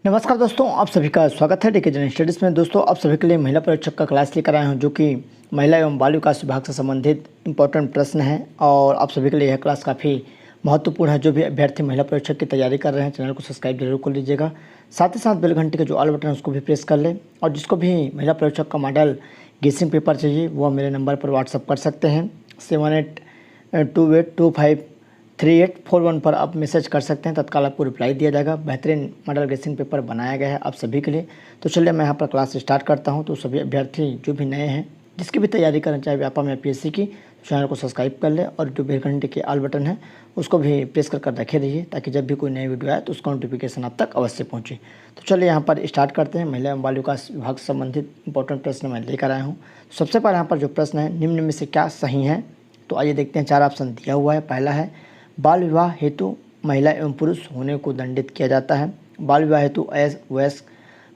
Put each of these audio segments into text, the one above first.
नमस्कार दोस्तों, आप सभी का स्वागत है डीके जन स्टडीज़ में। दोस्तों, आप सभी के लिए महिला परीक्षक का क्लास लेकर आए हूं, जो कि महिला एवं बाल विकास विभाग से संबंधित इंपॉर्टेंट प्रश्न है और आप सभी के लिए यह क्लास काफ़ी महत्वपूर्ण है। जो भी अभ्यर्थी महिला परीक्षक की तैयारी कर रहे हैं, चैनल को सब्सक्राइब जरूर कर लीजिएगा। साथ ही साथ बेल घंटे का जो ऑल बटन है उसको भी प्रेस कर लें। और जिसको भी महिला परीक्षक का मॉडल गेसिंग पेपर चाहिए वो मेरे नंबर पर व्हाट्सअप कर सकते हैं। 7828253841 पर आप मैसेज कर सकते हैं, तत्काल आपको रिप्लाई दिया जाएगा। बेहतरीन मॉडल गेसिंग पेपर बनाया गया है आप सभी के लिए। तो चलिए मैं यहाँ पर क्लास स्टार्ट करता हूँ। तो सभी अभ्यर्थी जो भी नए हैं, जिसकी भी तैयारी करना चाहे व्यापम या पीएससी की, चैनल को सब्सक्राइब कर ले और जो बेल घंटे के ऑल बटन है उसको भी प्रेस कर रखे रहिए, ताकि जब भी कोई नई वीडियो आए तो उसका नोटिफिकेशन आप तक अवश्य पहुँचे। तो चलिए यहाँ पर स्टार्ट करते हैं। महिला एवं बाल विकास विभाग से संबंधित इंपॉर्टेंट प्रश्न मैं लेकर आया हूँ। सबसे पहले यहाँ पर जो प्रश्न है, निम्न में से क्या सही है? तो आइए देखते हैं। 4 ऑप्शन दिया हुआ है। पहला है, बाल विवाह हेतु महिला एवं पुरुष होने को दंडित किया जाता है। बाल विवाह हेतु वयस्क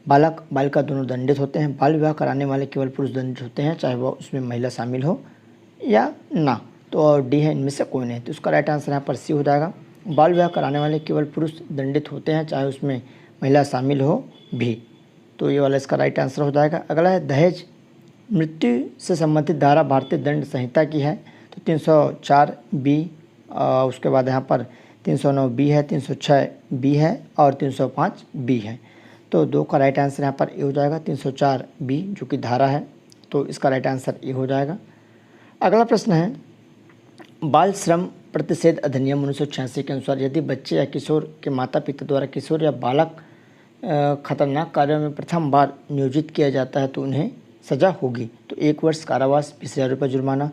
बालक बालिका दोनों दंडित होते हैं। बाल विवाह कराने वाले केवल पुरुष दंडित होते हैं, चाहे वह उसमें महिला शामिल हो या ना। तो डी है, इनमें से कोई नहीं। तो उसका राइट आंसर यहाँ पर सी हो जाएगा। बाल विवाह कराने वाले केवल पुरुष दंडित होते हैं, चाहे उसमें महिला शामिल हो भी। तो ये वाला इसका राइट आंसर हो जाएगा। अगला है, दहेज मृत्यु से संबंधित धारा भारतीय दंड संहिता की है। तो 304 बी, उसके बाद यहाँ पर 309 बी है, 306 बी है और 305 बी है। तो 2 का राइट आंसर यहाँ पर ए हो जाएगा। 304 बी जो कि धारा है, तो इसका राइट आंसर ए हो जाएगा। अगला प्रश्न है, बाल श्रम प्रतिषेध अधिनियम 1986 के अनुसार यदि बच्चे या किशोर के माता पिता द्वारा किशोर या बालक खतरनाक कार्यों में प्रथम बार नियोजित किया जाता है तो उन्हें सजा होगी। तो 1 वर्ष कारावास, 20,000 रुपये जुर्माना,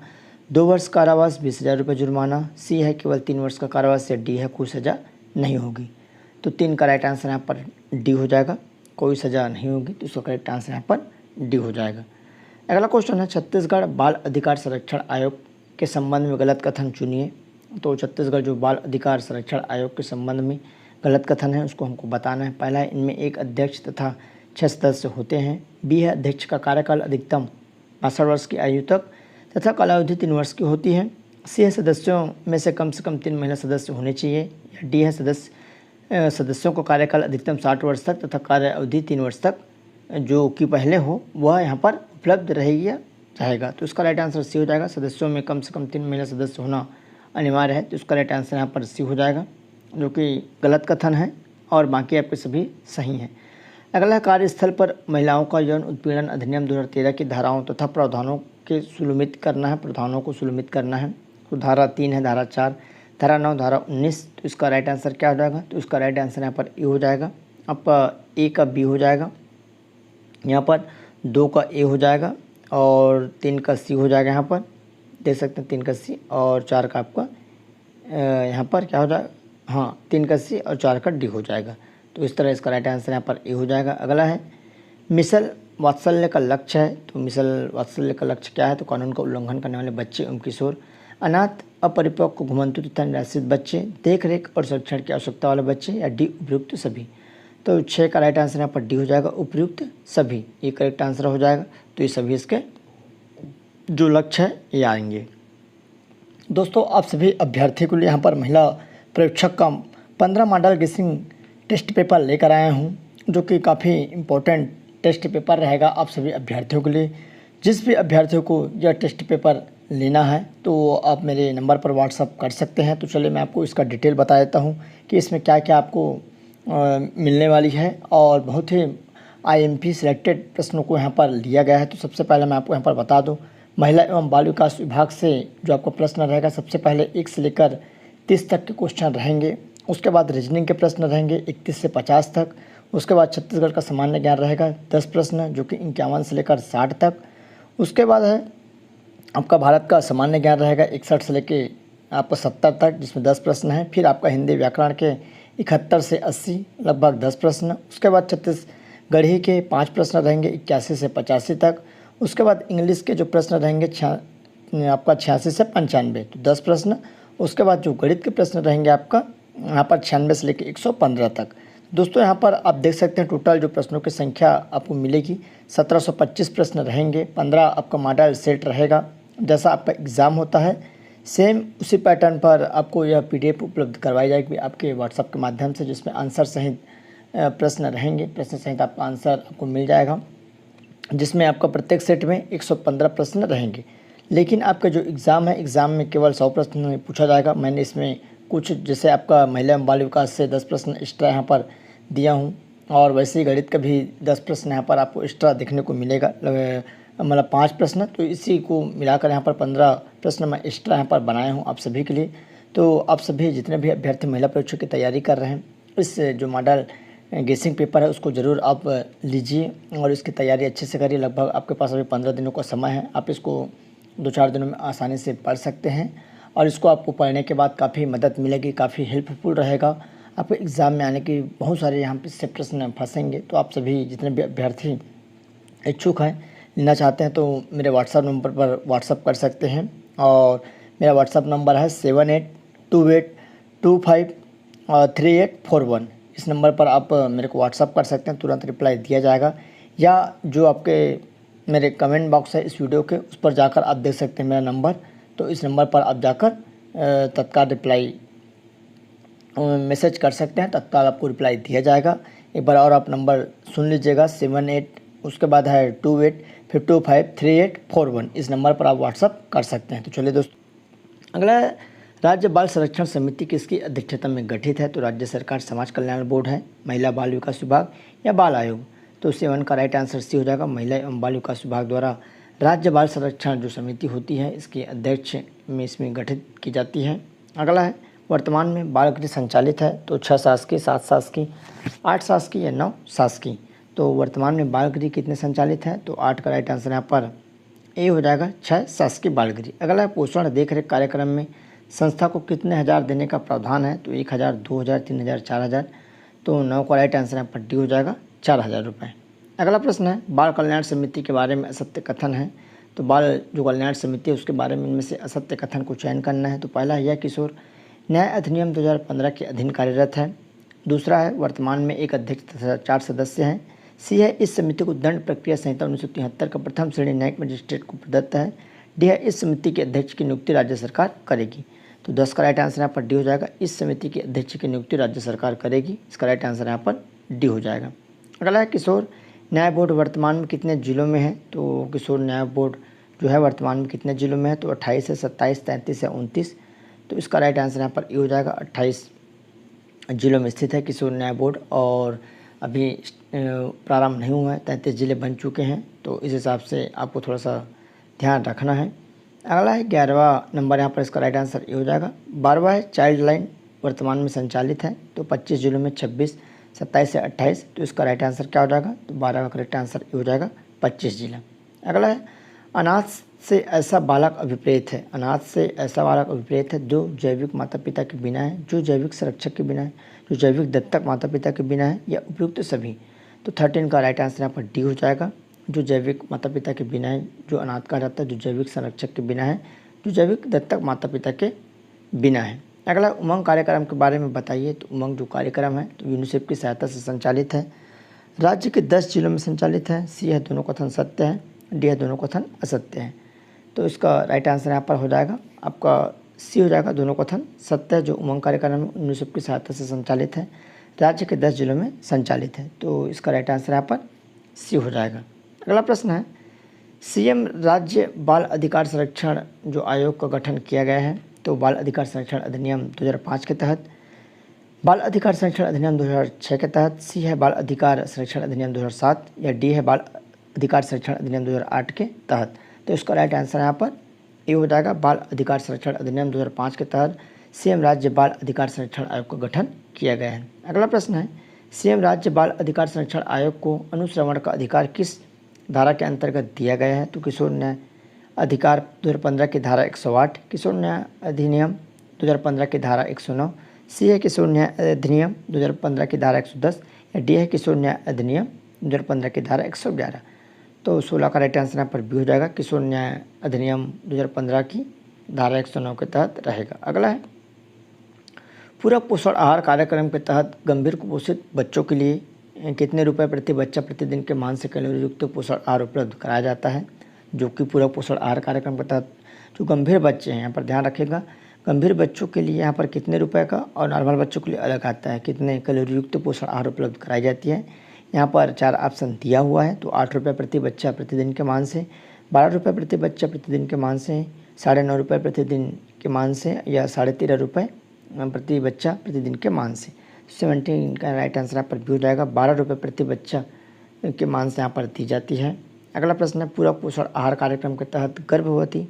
2 वर्ष कारावास, 20,000 रुपये जुर्माना, सी है केवल 3 वर्ष का कारावास, या डी है कोई सज़ा नहीं होगी। तो 3 का राइट आंसर यहाँ पर डी हो जाएगा, कोई सज़ा नहीं होगी। तो इसका करेक्ट आंसर यहाँ पर डी हो जाएगा। अगला क्वेश्चन है, छत्तीसगढ़ बाल अधिकार संरक्षण आयोग के संबंध में गलत कथन चुनिए। तो छत्तीसगढ़ जो बाल अधिकार संरक्षण आयोग के संबंध में गलत कथन है उसको हमको बताना है। पहला है, इनमें एक अध्यक्ष तथा 6 सदस्य होते हैं। बी है, अध्यक्ष का कार्यकाल अधिकतम 62 वर्ष की आयु तक तथा कालावधि 3 वर्ष की होती है। सी है, सदस्यों में से कम 3 महिला सदस्य होने चाहिए। या डी है, सदस्यों का कार्यकाल अधिकतम 60 वर्ष तक तथा कार्य अवधि 3 वर्ष तक जो कि पहले हो वह यहाँ पर उपलब्ध रहेगा। तो इसका राइट आंसर सी हो जाएगा। सदस्यों में कम से कम 3 महिला सदस्य होना अनिवार्य है। तो इसका राइट आंसर यहाँ पर सी हो जाएगा, जो कि गलत कथन है और बाकी आपके सभी सही हैं। अगला कार्यस्थल पर महिलाओं का यौन उत्पीड़न अधिनियम 2013 की धाराओं तथा प्रावधानों के सुलमित करना है, प्रावधानों को सुलमित करना है। तो धारा 3 है, धारा 4, धारा 9, धारा 19। तो इसका राइट आंसर क्या हो जाएगा? तो इसका राइट आंसर यहाँ पर ए हो जाएगा। अब ए का बी हो जाएगा, यहाँ पर 2 का ए हो जाएगा और 3 का सी हो जाएगा। यहाँ पर देख सकते हैं 3 का सी और 4 का आपका यहाँ पर क्या हो जाएगा? हाँ, 3 का सी और 4 का डी हो जाएगा। तो इस तरह इसका राइट आंसर यहाँ पर ए हो जाएगा। अगला है, मिसल वात्सल्य का लक्ष्य है। तो मिसल वात्सल्य का लक्ष्य क्या है? तो कानून का उल्लंघन करने वाले बच्चे एवं किशोर, अनाथ, अपरिपक्व, घुमंतु तथा निराश्रित बच्चे, देख रेख और संरक्षण की आवश्यकता वाले बच्चे, या डी उपयुक्त सभी। तो 6 का राइट आंसर यहाँ पर डी हो जाएगा, उपयुक्त सभी। ये करेक्ट आंसर हो जाएगा। तो ये सभी इसके जो लक्ष्य है ये आएंगे। दोस्तों, आप सभी अभ्यर्थियों के लिए यहाँ पर महिला परीक्षक का 15 मॉडल गेसिंग टेस्ट पेपर लेकर आया हूँ, जो कि काफ़ी इम्पोर्टेंट टेस्ट पेपर रहेगा आप सभी अभ्यर्थियों के लिए। जिस भी अभ्यर्थियों को यह टेस्ट पेपर लेना है तो आप मेरे नंबर पर व्हाट्सअप कर सकते हैं। तो चलिए मैं आपको इसका डिटेल बता देता हूँ कि इसमें क्या क्या आपको मिलने वाली है। और बहुत ही IMP सिलेक्टेड प्रश्नों को यहाँ पर लिया गया है। तो सबसे पहले मैं आपको यहाँ पर बता दूँ, महिला एवं बाल विकास विभाग से जो आपका प्रश्न रहेगा, सबसे पहले 1 से लेकर 30 तक के क्वेश्चन रहेंगे। उसके बाद रीजनिंग के प्रश्न रहेंगे 31 से 50 तक। उसके बाद छत्तीसगढ़ का सामान्य ज्ञान रहेगा 10 प्रश्न, जो कि 51 से लेकर 60 तक। उसके बाद है आपका भारत का सामान्य ज्ञान रहेगा 61 से लेकर आपका 70 तक, जिसमें 10 प्रश्न हैं। फिर आपका हिंदी व्याकरण के 71 से 80 लगभग 10 प्रश्न। उसके बाद छत्तीसगढ़ी के 5 प्रश्न रहेंगे 81 से 85 तक। उसके बाद इंग्लिश के जो प्रश्न रहेंगे आपका 86 से 95, तो 10 प्रश्न। उसके बाद जो गणित के प्रश्न रहेंगे आपका यहाँ पर 96 से लेकर 115 तक। दोस्तों, यहाँ पर आप देख सकते हैं टोटल जो प्रश्नों की संख्या आपको मिलेगी 1725 प्रश्न रहेंगे। 15 आपका मॉडल सेट रहेगा। जैसा आपका एग्ज़ाम होता है सेम उसी पैटर्न पर आपको यह PDF उपलब्ध करवाई जाएगी आपके व्हाट्सएप के माध्यम से, जिसमें आंसर सहित प्रश्न रहेंगे। प्रश्न सहित आपका आंसर आपको मिल जाएगा, जिसमें आपका प्रत्येक सेट में 115 प्रश्न रहेंगे। लेकिन आपका जो एग्ज़ाम है, एग्ज़ाम में केवल 100 प्रश्न पूछा जाएगा। मैंने इसमें कुछ जैसे आपका महिला एवं बाल विकास से 10 प्रश्न एक्स्ट्रा यहाँ पर दिया हूँ, और वैसे ही गणित का भी 10 प्रश्न यहाँ पर आपको एक्स्ट्रा देखने को मिलेगा, मतलब 5 प्रश्न। तो इसी को मिलाकर यहाँ पर 15 प्रश्न मैं एक्स्ट्रा यहाँ पर बनाया हूँ आप सभी के लिए। तो आप सभी जितने भी अभ्यर्थी महिला परीक्षा की तैयारी कर रहे हैं, इस जो मॉडल गेसिंग पेपर है उसको ज़रूर आप लीजिए और इसकी तैयारी अच्छे से करिए। लगभग आपके पास अभी 15 दिनों का समय है। आप इसको 2-4 दिनों में आसानी से पढ़ सकते हैं, और इसको आपको पढ़ने के बाद काफ़ी मदद मिलेगी, काफ़ी हेल्पफुल रहेगा। आपको एग्ज़ाम में आने की बहुत सारे यहाँ पे से प्रश्न फंसेंगे। तो आप सभी जितने भी अभ्यर्थी इच्छुक हैं, लेना चाहते हैं, तो मेरे व्हाट्सअप नंबर पर व्हाट्सअप कर सकते हैं। और मेरा व्हाट्सअप नंबर है 7828253841। इस नंबर पर आप मेरे को व्हाट्सअप कर सकते हैं, तुरंत रिप्लाई दिया जाएगा। या जो आपके मेरे कमेंट बॉक्स है इस वीडियो के, उस पर जाकर आप देख सकते हैं मेरा नंबर। तो इस नंबर पर आप जाकर तत्काल रिप्लाई मैसेज कर सकते हैं, तत्काल आपको रिप्लाई दिया जाएगा। एक बार और आप नंबर सुन लीजिएगा, 78 उसके बाद है 28 फिर 253841। इस नंबर पर आप व्हाट्सअप कर सकते हैं। तो चलिए दोस्तों, अगला राज्य बाल संरक्षण समिति किसकी अध्यक्षता में गठित है? तो राज्य सरकार समाज कल्याण बोर्ड है, महिला बाल विकास विभाग या बाल आयोग। तो 7 का राइट आंसर सी हो जाएगा। महिला एवं बाल विकास विभाग द्वारा राज्य बाल संरक्षण जो समिति होती है, इसके अध्यक्ष में इसमें गठित की जाती है। अगला है वर्तमान में बाल गृह संचालित है, तो 6 शासकीय, 7 शासकीय, 8 शासकीय या 9 शासकीय। तो वर्तमान में बाल गृह कितने संचालित हैं? तो 8 का राइट आंसर यहाँ पर ए हो जाएगा, 6 शासकीय बाल गृह। अगला है पोषण देखरेख कार्यक्रम में संस्था को कितने हज़ार देने का प्रावधान है? तो 1000, 2000, 3000, 4000। तो 9 का राइट आंसर यहाँ पर डी हो जाएगा, 4000 रुपये। अगला प्रश्न है बाल कल्याण समिति के बारे में असत्य कथन है। तो बाल जो कल्याण समिति है उसके बारे में इनमें से असत्य कथन को चयन करना है। तो पहला है, यह किशोर न्याय अधिनियम 2015 के अधीन कार्यरत है। दूसरा है, वर्तमान में एक अध्यक्ष तथा 4 सदस्य हैं। सी है, इस समिति को दंड प्रक्रिया संहिता 1973 का प्रथम श्रेणी न्यायिक मजिस्ट्रेट को प्रदत्त है। डी है, इस समिति के अध्यक्ष की नियुक्ति राज्य सरकार करेगी। तो 10 का राइट आंसर यहाँ पर डी हो जाएगा, इस समिति के अध्यक्ष की नियुक्ति राज्य सरकार करेगी। इसका राइट आंसर यहाँ पर डी हो जाएगा। अगला है, किशोर न्याय बोर्ड वर्तमान में कितने जिलों में है? तो किशोर न्याय बोर्ड जो है वर्तमान में कितने जिलों में है? तो 28 है, 27, 33 या 29। तो इसका राइट आंसर यहाँ पर ए हो जाएगा, 28 जिलों में स्थित है किशोर न्याय बोर्ड, और अभी प्रारंभ नहीं हुआ है, 33 जिले बन चुके हैं। तो इस हिसाब से आपको थोड़ा सा ध्यान रखना है। अगला है 11वां नंबर, यहाँ पर इसका राइट आंसर ए हो जाएगा। 12वां है, चाइल्ड लाइन वर्तमान में संचालित है। तो 25 जिलों में 26, 27 से 28। तो इसका राइट आंसर क्या हो जाएगा? तो 12 का करेक्ट आंसर ए हो जाएगा, 25 जिला। अगला है, अनाथ से ऐसा बालक अभिप्रेत है। अनाथ से ऐसा बालक अभिप्रेत है जो जैविक माता पिता के बिना है, जो जैविक संरक्षक के बिना है, जो जैविक दत्तक माता पिता के बिना है, या उपयुक्त सभी। तो 13 का राइट आंसर यहाँ पर डी हो जाएगा, जो जैविक माता पिता के बिना है, जो अनाथ कहा जाता है, जो जैविक संरक्षक के बिना है, जो जैविक दत्तक माता पिता के बिना है। अगला, उमंग कार्यक्रम के बारे में बताइए। तो उमंग जो कार्यक्रम है तो यूनिसेफ की सहायता से संचालित है, राज्य के 10 जिलों में संचालित है। सी है, दोनों कथन सत्य है। डी है, दोनों कथन असत्य है। तो इसका राइट आंसर यहाँ पर हो जाएगा आपका सी हो जाएगा, दोनों कथन सत्य है। जो उमंग कार्यक्रम यूनिसेफ की सहायता से संचालित है, राज्य के 10 जिलों में संचालित है। तो इसका राइट आंसर यहाँ पर सी हो जाएगा। अगला प्रश्न है, सीएम राज्य बाल अधिकार संरक्षण जो आयोग का गठन किया गया है। तो बाल अधिकार संरक्षण अधिनियम 2005 के तहत, बाल अधिकार संरक्षण अधिनियम 2006 के तहत, सी है बाल अधिकार संरक्षण अधिनियम 2007, या डी है बाल अधिकार संरक्षण अधिनियम 2008 के तहत। तो इसका राइट आंसर यहाँ पर ए हो जाएगा, बाल अधिकार संरक्षण अधिनियम 2005 के तहत सीएम राज्य बाल अधिकार संरक्षण आयोग का गठन किया गया है। अगला प्रश्न है, सीएम राज्य बाल अधिकार संरक्षण आयोग को अनुश्रवण का अधिकार किस धारा के अंतर्गत दिया गया है? तो किशोर न्याय अधिकार 2015 की धारा 108, किशोर न्याय अधिनियम 2015 की धारा 109, सी है किशोर न्याय अधिनियम 2015 की धारा 110, या डी है किशोर न्याय अधिनियम 2015 की धारा 111। तो 16 का राइट आंसर यहाँ पर बी हो जाएगा, किशोर न्याय अधिनियम 2015 की धारा 109 के तहत रहेगा। अगला है, पूरक पोषण आहार कार्यक्रम के तहत गंभीर कुपोषित बच्चों के लिए कितने रुपए प्रति बच्चा प्रतिदिन के मान से कैलोरी युक्त पोषण आहार उपलब्ध कराया जाता है? जो कि पूरक पोषण आहार कार्यक्रम के तहत जो गंभीर बच्चे हैं, यहाँ पर ध्यान रखिएगा, गंभीर बच्चों के लिए यहाँ पर कितने रुपए का और नॉर्मल बच्चों के लिए अलग आता है, कितने कैलोरी युक्त पोषण आहार उपलब्ध कराई जाती है। यहाँ पर 4 ऑप्शन दिया हुआ है। तो 8 रुपये प्रति बच्चा प्रतिदिन के मान से, 12 रुपये प्रति बच्चा प्रतिदिन के मान से, 9.5 रुपये प्रतिदिन के मान से या 13.5 रुपये प्रति बच्चा प्रतिदिन के मान से। 17 का राइट आंसर यहाँ पर भी हो जाएगा। 12 रुपये प्रति बच्चा के मान से यहाँ पर दी जाती है। अगला प्रश्न है, पूरक पोषण आहार कार्यक्रम के तहत गर्भवती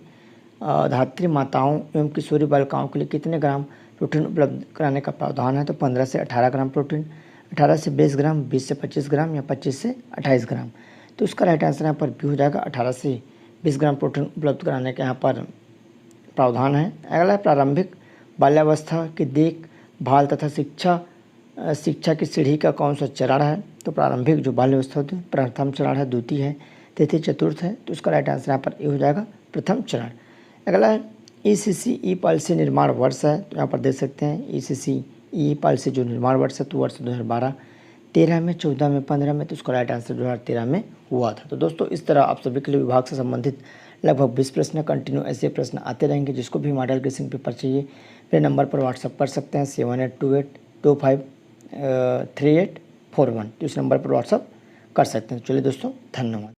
धात्री माताओं एवं किशोरी बालिकाओं के लिए कितने ग्राम प्रोटीन उपलब्ध कराने का प्रावधान है। तो 15 से 18 ग्राम प्रोटीन, 18 से 20 ग्राम, 20 से 25 ग्राम या 25 से 28 ग्राम। तो इसका राइट आंसर यहाँ पर भी हो जाएगा। 18 से 20 ग्राम प्रोटीन उपलब्ध कराने का यहाँ पर प्रावधान है। अगला है, प्रारंभिक बाल्यावस्था की देखभाल तथा शिक्षा की सीढ़ी का कौन सा चरण है। तो प्रारंभिक जो बाल्यावस्था होती है, प्रथम चरण है, द्वितीय है, तृतीय, चतुर्थ है। तो इसका राइट आंसर यहाँ पर ये हो जाएगा, प्रथम चरण। अगला है, ECC ई पॉलिसी निर्माण वर्ष है। तो यहाँ पर देख सकते हैं ECC ई पॉलिसी जो निर्माण वर्ष है, तो वर्ष 2012, 13 में, 14 में, 15 में। तो उसका राइट आंसर 2013 में हुआ था। तो दोस्तों इस तरह आप सभी के लिए विभाग से संबंधित लगभग 20 प्रश्न कंटिन्यू ऐसे प्रश्न आते रहेंगे। जिसको भी मॉडल क्वेश्चन पेपर चाहिए मेरे नंबर पर व्हाट्सअप कर सकते हैं 7828253841। तो इस नंबर पर व्हाट्सअप कर सकते हैं। चलिए दोस्तों, धन्यवाद।